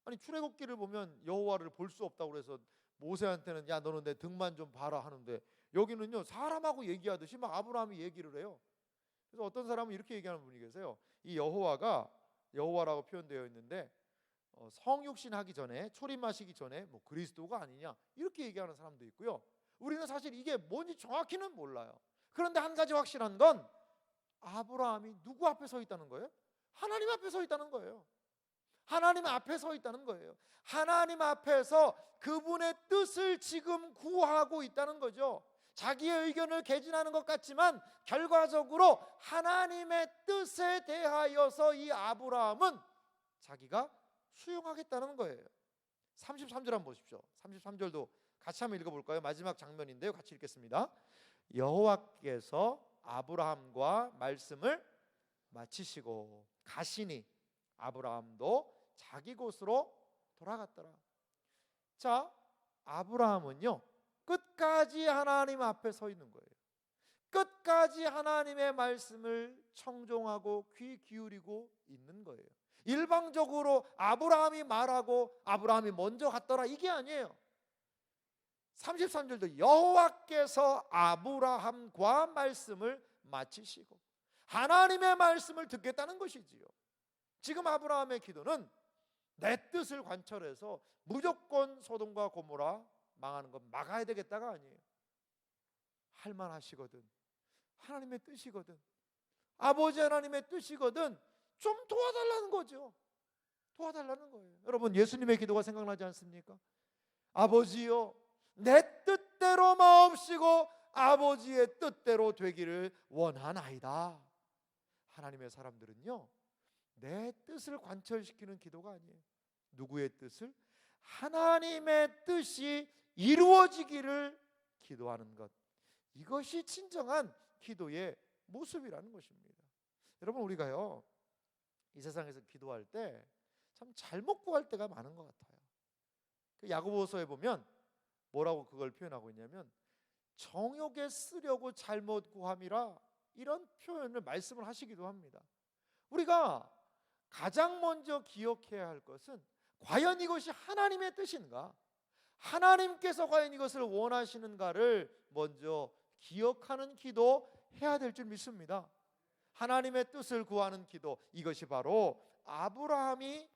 아니 출애굽기를 보면 여호와를 볼 수 없다고 그래서 모세한테는 야 너는 내 등만 좀 봐라 하는데, 여기는요 사람하고 얘기하듯이 막 아브라함이 얘기를 해요. 그래서 어떤 사람은 이렇게 얘기하는 분이 계세요. 이 여호와가 여호와라고 표현되어 있는데 성육신 하기 전에, 초림하시기 전에 뭐 그리스도가 아니냐 이렇게 얘기하는 사람도 있고요. 우리는 사실 이게 뭔지 정확히는 몰라요. 그런데 한 가지 확실한 건 아브라함이 누구 앞에 서 있다는 거예요? 하나님 앞에 서 있다는 거예요. 하나님 앞에 서 있다는 거예요. 하나님 앞에서 그분의 뜻을 지금 구하고 있다는 거죠. 자기의 의견을 개진하는 것 같지만 결과적으로 하나님의 뜻에 대하여서 이 아브라함은 자기가 수용하겠다는 거예요. 33절 한번 보십시오. 33절도 같이 한번 읽어볼까요? 마지막 장면인데요. 같이 읽겠습니다. 여호와께서 아브라함과 말씀을 마치시고 가시니 아브라함도 자기 곳으로 돌아갔더라. 자, 아브라함은요 끝까지 하나님 앞에 서 있는 거예요. 끝까지 하나님의 말씀을 청종하고 귀 기울이고 있는 거예요. 일방적으로 아브라함이 말하고 아브라함이 먼저 갔더라 이게 아니에요. 33절도 여호와께서 아브라함과 말씀을 마치시고 하나님의 말씀을 듣겠다는 것이지요. 지금 아브라함의 기도는 내 뜻을 관철해서 무조건 소돔과 고모라 망하는 건 막아야 되겠다가 아니에요. 할만하시거든, 하나님의 뜻이거든, 아버지 하나님의 뜻이거든 좀 도와달라는 거죠. 도와달라는 거예요. 여러분 예수님의 기도가 생각나지 않습니까? 아버지요 내 뜻대로 마옵시고 아버지의 뜻대로 되기를 원하나이다. 하나님의 사람들은요 내 뜻을 관철시키는 기도가 아니에요. 누구의 뜻을? 하나님의 뜻이 이루어지기를 기도하는 것, 이것이 진정한 기도의 모습이라는 것입니다. 여러분 우리가요 이 세상에서 기도할 때 참 잘못 구할 때가 많은 것 같아요. 그 야고보서에 보면 뭐라고 그걸 표현하고 있냐면 정욕에 쓰려고 잘못 구함이라 이런 표현을 말씀을 하시기도 합니다. 우리가 가장 먼저 기억해야 할 것은 과연 이것이 하나님의 뜻인가, 하나님께서 과연 이것을 원하시는가를 먼저 기억하는 기도 해야 될 줄 믿습니다. 하나님의 뜻을 구하는 기도, 이것이 바로 아브라함이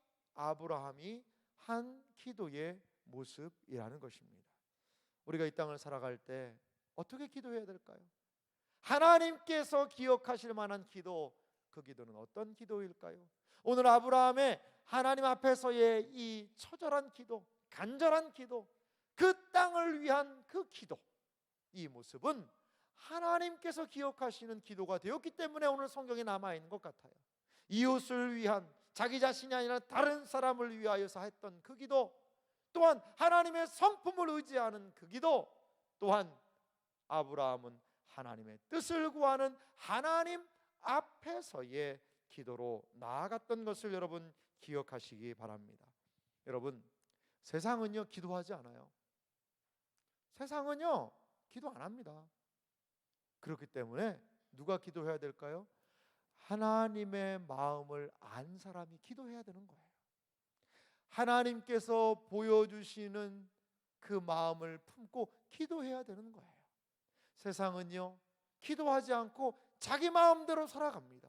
한 기도의 모습이라는 것입니다. 우리가 이 땅을 살아갈 때 어떻게 기도해야 될까요? 하나님께서 기억하실 만한 기도, 그 기도는 어떤 기도일까요? 오늘 아브라함의 하나님 앞에서의 이 처절한 기도, 간절한 기도, 그 땅을 위한 그 기도, 이 모습은 하나님께서 기억하시는 기도가 되었기 때문에 오늘 성경에 남아있는 것 같아요. 이웃을 위한, 자기 자신이 아니라 다른 사람을 위하여서 했던 그 기도, 또한 하나님의 성품을 의지하는 그 기도, 또한 아브라함은 하나님의 뜻을 구하는 하나님 앞에서의 기도로 나아갔던 것을 여러분 기억하시기 바랍니다. 여러분 세상은요 기도하지 않아요. 세상은요 기도 안 합니다. 그렇기 때문에 누가 기도해야 될까요? 하나님의 마음을 안 사람이 기도해야 되는 거예요. 하나님께서 보여주시는 그 마음을 품고 기도해야 되는 거예요. 세상은요 기도하지 않고 자기 마음대로 살아갑니다.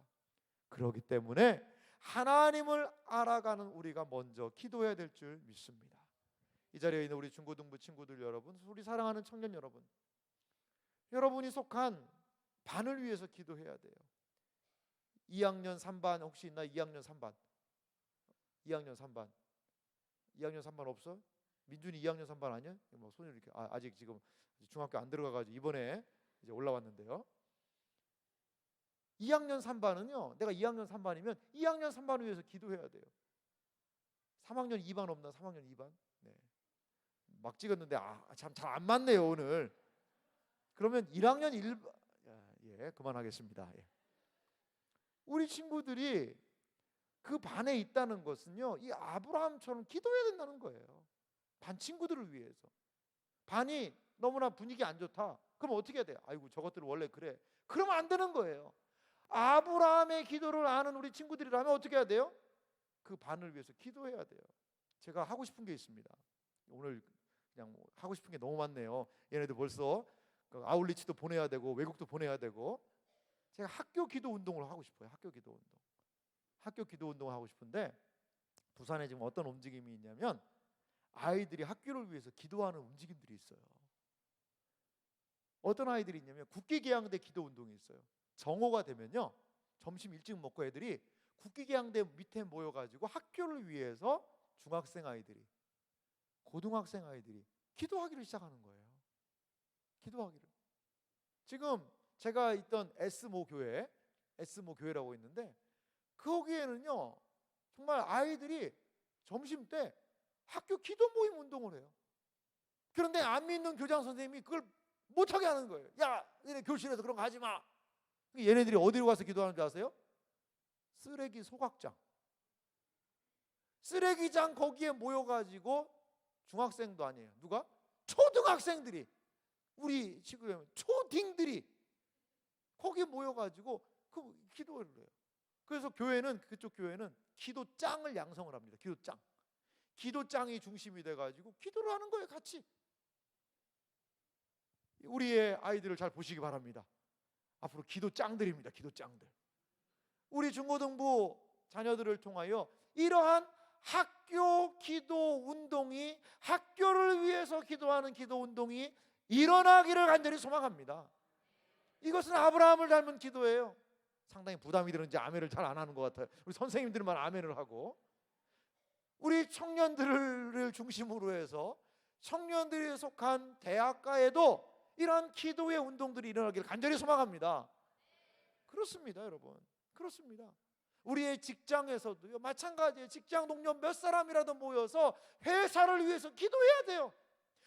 그렇기 때문에 하나님을 알아가는 우리가 먼저 기도해야 될 줄 믿습니다. 이 자리에 있는 우리 중고등부 친구들 여러분, 우리 사랑하는 청년 여러분, 여러분이 속한 반을 위해서 기도해야 돼요. 2학년 3반 혹시 있나? 2학년 3반 2학년 3반 2학년 3반 없어? 민준이 2학년 3반 아니야? 뭐 손을 이렇게 아직 지금 중학교 안 들어가가지고 이번에 이제 올라왔는데요. 2학년 3반은요, 내가 2학년 3반이면 2학년 3반을 위해서 기도해야 돼요. 3학년 2반 없나? 3학년 2반? 네. 막 찍었는데 참 잘 안 맞네요 오늘. 그러면 1학년 1반. 예, 그만하겠습니다. 예. 우리 친구들이 그 반에 있다는 것은요, 이 아브라함처럼 기도해야 된다는 거예요. 반 친구들을 위해서. 반이 너무나 분위기 안 좋다. 그럼 어떻게 해야 돼요? 아이고 저것들 원래 그래. 그러면 안 되는 거예요. 아브라함의 기도를 아는 우리 친구들이라면 어떻게 해야 돼요? 그 반을 위해서 기도해야 돼요. 제가 하고 싶은 게 있습니다. 오늘 그냥 하고 싶은 게 너무 많네요. 얘네들 벌써 아울리치도 보내야 되고 외국도 보내야 되고. 제가 학교 기도 운동을 하고 싶어요. 학교 기도 운동. 학교 기도 운동을 하고 싶은데 부산에 지금 어떤 움직임이 있냐면 아이들이 학교를 위해서 기도하는 움직임들이 있어요. 어떤 아이들이 있냐면 국기계양대 기도 운동이 있어요. 정오가 되면요, 점심 일찍 먹고 애들이 국기계양대 밑에 모여가지고 학교를 위해서 중학생 아이들이, 고등학생 아이들이 기도하기를 시작하는 거예요. 기도하기를. 지금 제가 있던 S모 교회라고 있는데 거기에는요 정말 아이들이 점심 때 학교 기도 모임 운동을 해요. 그런데 안 믿는 교장 선생님이 그걸 못하게 하는 거예요. 야, 너네 교실에서 그런 거 하지 마. 얘네들이 어디로 가서 기도하는 줄 아세요? 쓰레기 소각장. 쓰레기장 거기에 모여가지고 중학생도 아니에요. 누가? 초등학생들이, 우리 지금 초딩들이 거기에 모여가지고 그 기도를 해요. 그래서 그쪽 교회는 기도장을 양성을 합니다. 기도장이 중심이 돼가지고 기도를 하는 거예요. 같이. 우리의 아이들을 잘 보시기 바랍니다. 앞으로 기도장들입니다. 기도장들. 우리 중고등부 자녀들을 통하여 이러한 학교 기도 운동이, 학교를 위해서 기도하는 기도 운동이 일어나기를 간절히 소망합니다. 이것은 아브라함을 닮은 기도예요. 상당히 부담이 되는지 아멘을 잘 안 하는 것 같아요. 우리 선생님들만 아멘을 하고, 우리 청년들을 중심으로 해서 청년들이 속한 대학가에도 이러한 기도의 운동들이 일어나기를 간절히 소망합니다. 그렇습니다, 여러분. 그렇습니다. 우리의 직장에서도요 마찬가지예요. 직장 동료 몇 사람이라도 모여서 회사를 위해서 기도해야 돼요.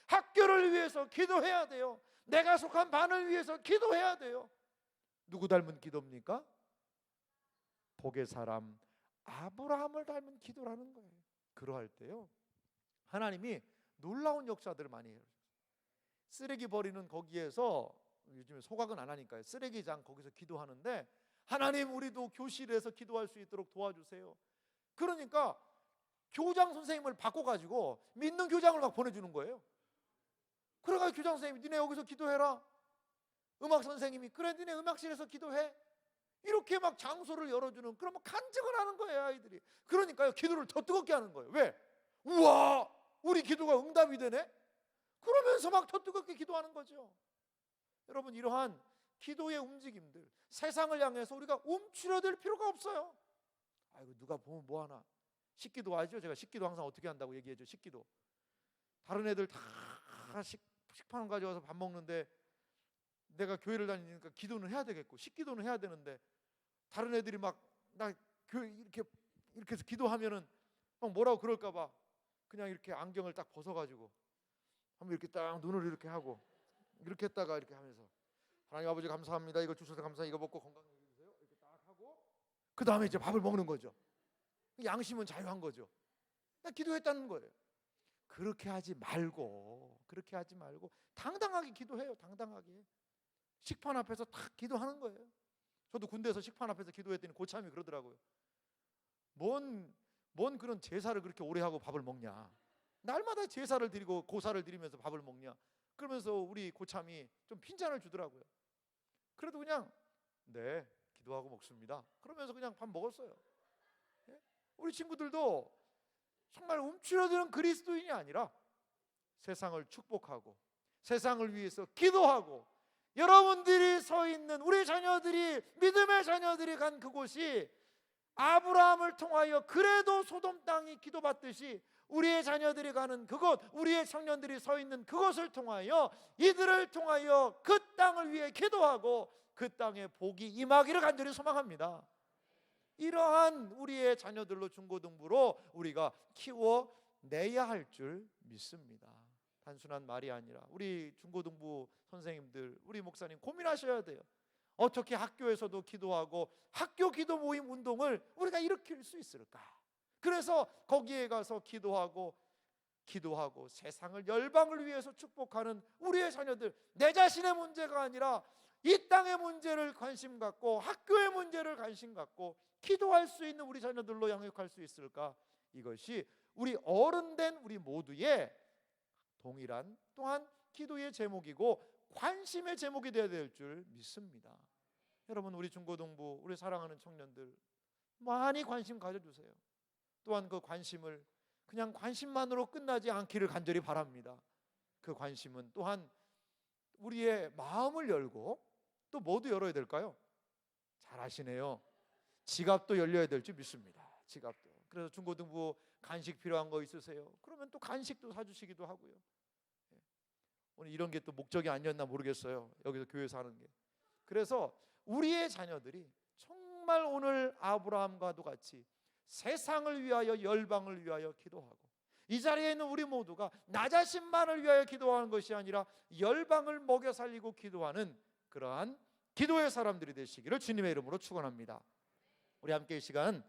학교를 위해서 기도해야 돼요. 내가 속한 반을 위해서 기도해야 돼요. 누구 닮은 기도입니까? 복의 사람 아브라함을 닮은 기도라는 거예요. 그러할 때요 하나님이 놀라운 역사들을 많이 해요. 쓰레기 버리는 거기에서, 요즘에 소각은 안 하니까요, 쓰레기장 거기서 기도하는데 하나님 우리도 교실에서 기도할 수 있도록 도와주세요. 그러니까 교장 선생님을 바꿔가지고 믿는 교장을 막 보내주는 거예요. 그래가지고 교장 선생님이 니네 여기서 기도해라. 음악 선생님이 그래 니네 음악실에서 기도해. 이렇게 막 장소를 열어주는, 그러면 간증을 하는 거예요 아이들이. 그러니까요 기도를 더 뜨겁게 하는 거예요. 왜? 우와 우리 기도가 응답이 되네. 그러면서 막 더 뜨겁게 기도하는 거죠. 여러분 이러한 기도의 움직임들, 세상을 향해서 우리가 움츠러들 필요가 없어요. 아이고 누가 보면 뭐하나. 식기도 하죠. 제가 식기도 항상 어떻게 한다고 얘기해줘. 식기도 다른 애들 다 식판 가져와서 밥 먹는데 내가 교회를 다니니까 기도는 해야 되겠고 식기도는 해야 되는데 다른 애들이 막 나 교회 이렇게 해서 기도하면은 막 뭐라고 그럴까봐 그냥 이렇게 안경을 딱 벗어가지고 한번 이렇게 딱 눈을 이렇게 하고 이렇게 했다가 이렇게 하면서 하나님 아버지 감사합니다. 이거 주셔서 감사. 이거 먹고 건강히 해주세요. 이렇게 딱 하고 그 다음에 이제 밥을 먹는 거죠. 양심은 자유한 거죠. 나 기도했다는 거예요. 그렇게 하지 말고 당당하게 기도해요. 당당하게 식판 앞에서 탁 기도하는 거예요. 저도 군대에서 식판 앞에서 기도했더니 고참이 그러더라고요. 뭔 그런 제사를 그렇게 오래 하고 밥을 먹냐. 날마다 제사를 드리고 고사를 드리면서 밥을 먹냐. 그러면서 우리 고참이 좀 핀잔을 주더라고요. 그래도 그냥 네 기도하고 먹습니다. 그러면서 그냥 밥 먹었어요. 예? 우리 친구들도 정말 움츠러드는 그리스도인이 아니라 세상을 축복하고 세상을 위해서 기도하고 여러분들이 서 있는 우리 자녀들이 믿음의 자녀들이 간 그곳이 아브라함을 통하여 그래도 소돔 땅이 기도받듯이 우리의 자녀들이 가는 그곳, 우리의 청년들이 서 있는 그곳을 통하여 이들을 통하여 그 땅을 위해 기도하고 그 땅에 복이 임하기를 간절히 소망합니다. 이러한 우리의 자녀들로 중고등부로 우리가 키워내야 할 줄 믿습니다. 단순한 말이 아니라 우리 중고등부 선생님들, 우리 목사님 고민하셔야 돼요. 어떻게 학교에서도 기도하고 학교 기도 모임 운동을 우리가 일으킬 수 있을까? 그래서 거기에 가서 기도하고 세상을 열방을 위해서 축복하는 우리의 자녀들, 내 자신의 문제가 아니라 이 땅의 문제를 관심 갖고 학교의 문제를 관심 갖고 기도할 수 있는 우리 자녀들로 양육할 수 있을까? 이것이 우리 어른된 우리 모두의 동일한 또한 기도의 제목이고 관심의 제목이 되어야 될 줄 믿습니다. 여러분, 우리 중고등부, 우리 사랑하는 청년들 많이 관심 가져주세요. 또한 그 관심을 그냥 관심만으로 끝나지 않기를 간절히 바랍니다. 그 관심은 또한 우리의 마음을 열고 또 뭐도 열어야 될까요? 잘 아시네요. 지갑도 열려야 될 줄 믿습니다. 지갑도. 그래서 중고등부 간식 필요한 거 있으세요? 그러면 또 간식도 사주시기도 하고요. 오늘 이런 게 또 목적이 아니었나 모르겠어요. 여기서 교회에서 하는 게. 그래서 우리의 자녀들이 정말 오늘 아브라함과도 같이 세상을 위하여 열방을 위하여 기도하고 이 자리에 있는 우리 모두가 나 자신만을 위하여 기도하는 것이 아니라 열방을 먹여 살리고 기도하는 그러한 기도의 사람들이 되시기를 주님의 이름으로 축원합니다. 우리 함께 이 시간